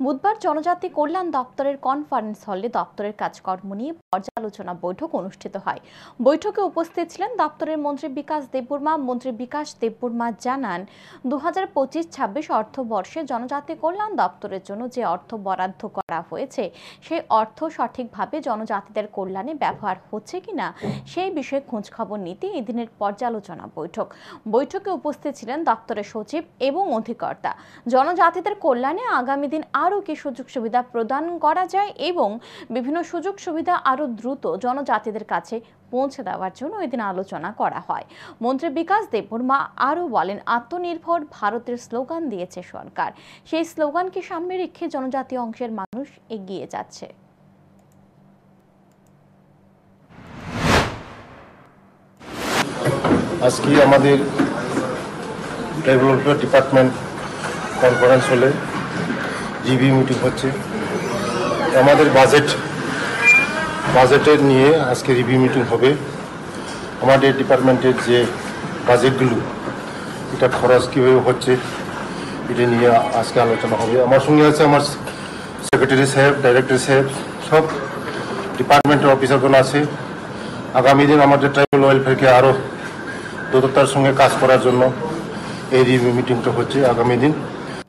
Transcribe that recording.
বুধবার জনজাতি কল্যাণ দপ্তরের কনফারেন্স হলে দপ্তরের কাজকর্ম নিয়ে পর্যালোচনা বৈঠক অনুষ্ঠিত হয়। বৈঠকে উপস্থিত ছিলেন দপ্তরের মন্ত্রী বিকাশ দেববর্মা। মন্ত্রী বিকাশ দেববর্মা জানান, 2025-26 অর্থবর্ষে জনজাতি কল্যাণ দপ্তরের জন্য যে অর্থ বরাদ্দ করা হয়েছে সেই অর্থ সঠিকভাবে জনজাতিদের কল্যাণে ব্যবহার হচ্ছে কিনা সেই বিষয়ে খোঁজখবর নিতে এদিনের পর্যালোচনা বৈঠক। বৈঠকে উপস্থিত ছিলেন দপ্তরের সচিব এবং অধিকর্তা। জনজাতিদের কল্যাণে আগামী দিন আরও কি সুযোগ সুবিধা প্রদান করা যায় এবং বিভিন্ন সুযোগ সুবিধা আরও দ্রুত জনজাতিদের কাছে পৌঁছে দেওয়ার জন্য এদিন আলোচনা করা হয়। মন্ত্রী বিকাশ দেববর্মা আরও বলেন, আত্মনির্ভর ভারতের স্লোগান দিয়েছে সরকার। সেই স্লোগানকে সামনে রেখে জনজাতীয় অংশের মানুষ এগিয়ে যাচ্ছে। আজকে আমাদের ডেভেলপমেন্ট ডিপার্টমেন্ট কনফারেন্স হলে জিবি মিটিং হচ্ছে। আমাদের বাজেটের নিয়ে আজকে রিভিউ মিটিং হবে। আমাদের ডিপার্টমেন্টের যে বাজেটগুলো, এটা খরচ কীভাবে হচ্ছে এটা নিয়ে আজকে আলোচনা হবে। আমার সঙ্গে আছে আমার সেক্রেটারি সাহেব, ডাইরেক্টর সাহেব, সব ডিপার্টমেন্টের অফিসারগণ আছে। আগামী দিন আমাদের ট্রাইবাল ওয়েলফেয়ারকে আরও দ্রুততার সঙ্গে কাজ করার জন্য এই রিভিউ মিটিংটা হচ্ছে আগামী দিন।